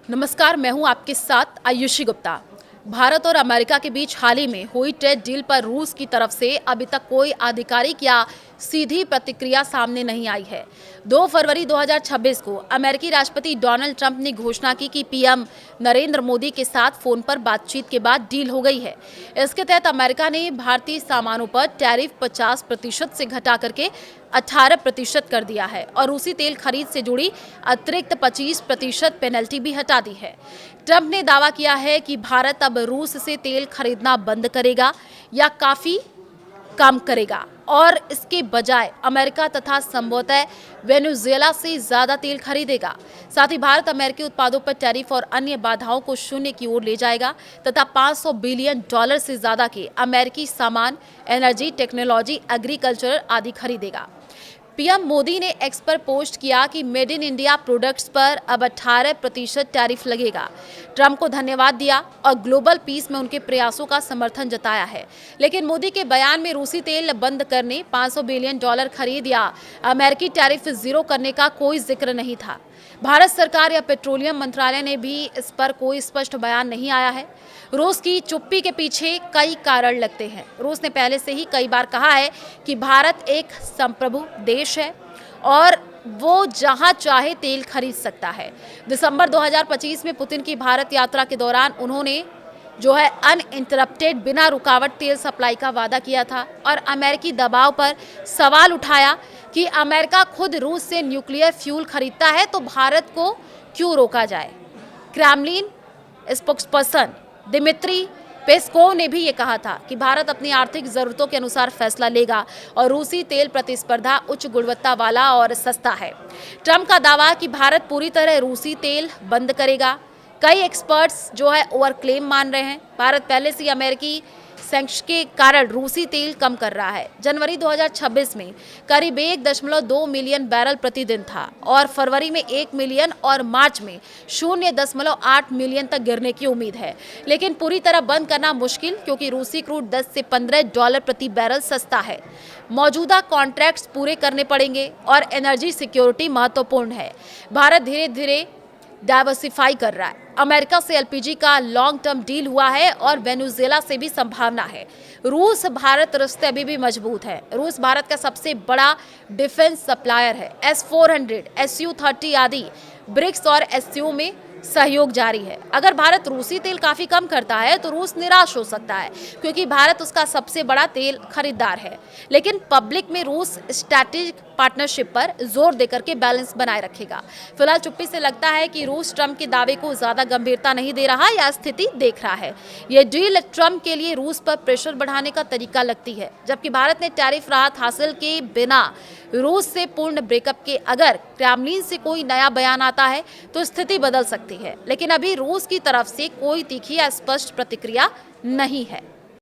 नमस्कार, मैं हूं आपके साथ आयुषी गुप्ता। भारत और अमेरिका के बीच हाल ही में हुई ट्रेड डील पर रूस की तरफ से अभी तक कोई आधिकारिक या सीधी प्रतिक्रिया सामने नहीं आई है। 2 फरवरी 2026 को अमेरिकी राष्ट्रपति डोनाल्ड ट्रंप ने घोषणा की कि पीएम नरेंद्र मोदी के साथ फोन पर बातचीत के बाद डील हो गई है। इसके तहत अमेरिका ने भारतीय सामानों पर टैरिफ 50% से घटा करके 18% कर दिया है और रूसी तेल खरीद से जुड़ी अतिरिक्त 25% पेनल्टी भी हटा दी है। ट्रंप ने दावा किया है कि भारत अब रूस से तेल खरीदना बंद करेगा या काफी कम करेगा और इसके बजाय अमेरिका तथा संभवतः वेनेजुएला से ज्यादा तेल खरीदेगा। साथ ही भारत अमेरिकी उत्पादों पर टैरिफ और अन्य बाधाओं को शून्य की ओर ले जाएगा तथा $500 बिलियन से ज्यादा के अमेरिकी सामान, एनर्जी, टेक्नोलॉजी, एग्रीकल्चर आदि खरीदेगा। पीएम मोदी ने एक्स पर पोस्ट किया कि मेड इन इंडिया प्रोडक्ट्स पर अब 18% टैरिफ लगेगा। ट्रंप को धन्यवाद दिया और ग्लोबल पीस में उनके प्रयासों का समर्थन जताया है। लेकिन मोदी के बयान में रूसी तेल बंद करने, $500 बिलियन खरीद या अमेरिकी टैरिफ जीरो करने का कोई जिक्र नहीं था। भारत सरकार या पेट्रोलियम मंत्रालय ने भी इस पर कोई स्पष्ट बयान नहीं आया है। रूस की चुप्पी के पीछे कई कारण लगते हैं। रूस ने पहले से ही कई बार कहा है कि भारत एक संप्रभु देश है और वो जहां चाहे तेल खरीद सकता है। दिसंबर 2025 में पुतिन की भारत यात्रा के दौरान उन्होंने अनइंटरप्टेड बिना रुकावट तेल सप्लाई का वादा किया था और अमेरिकी दबाव पर सवाल उठाया कि अमेरिका खुद रूस से न्यूक्लियर फ्यूल खरीदता है तो भारत को क्यों रोका जाए। क्रेमलिन स्पोक्सपर्सन दिमित्री पेस्कोव ने भी ये कहा था कि भारत अपनी आर्थिक जरूरतों के अनुसार फैसला लेगा और रूसी तेल प्रतिस्पर्धा उच्च गुणवत्ता वाला और सस्ता है। ट्रंप का दावा कि भारत पूरी तरह रूसी तेल बंद करेगा, कई एक्सपर्ट्स ओवर क्लेम मान रहे हैं। भारत पहले से अमेरिकी सैंक्शन के कारण रूसी तेल कम कर रहा है। जनवरी 2026 में करीब 1.2 मिलियन बैरल प्रतिदिन था और फरवरी में 1 मिलियन और मार्च में 0.8 मिलियन तक गिरने की उम्मीद है। लेकिन पूरी तरह बंद करना मुश्किल, क्योंकि रूसी क्रूड $10 से $15 प्रति बैरल सस्ता है। मौजूदा कॉन्ट्रैक्ट्स पूरे करने पड़ेंगे और एनर्जी सिक्योरिटी महत्वपूर्ण है। भारत धीरे धीरे डाइवर्सिफाई कर रहा है। अमेरिका से एलपीजी का लॉन्ग टर्म डील हुआ है और वेनेजुएला से भी संभावना है। रूस भारत रिश्ते अभी भी मजबूत है। रूस भारत का सबसे बड़ा डिफेंस सप्लायर है। S-400, Su-30 आदि ब्रिक्स और एससीओ में सहयोग जारी है। अगर भारत रूसी तेल काफी कम करता है तो रूस निराश हो सकता है, क्योंकि भारत उसका सबसे बड़ा तेल खरीदार है। लेकिन पब्लिक में रूस स्ट्रैटेजिक पार्टनरशिप पर जोर देकर के बैलेंस बनाए रखेगा। फिलहाल चुप्पी से लगता है कि रूस ट्रंप के दावे को ज्यादा गंभीरता नहीं दे रहा या स्थिति देख रहा है। यह डील ट्रंप के लिए रूस पर प्रेशर बढ़ाने का तरीका लगती है, जबकि भारत ने टैरिफ राहत हासिल के बिना रूस से पूर्ण ब्रेकअप के अगर क्रेमलिन से कोई नया बयान आता है तो स्थिति बदल सकती है। लेकिन अभी रूस की तरफ से कोई तीखी या स्पष्ट प्रतिक्रिया नहीं है।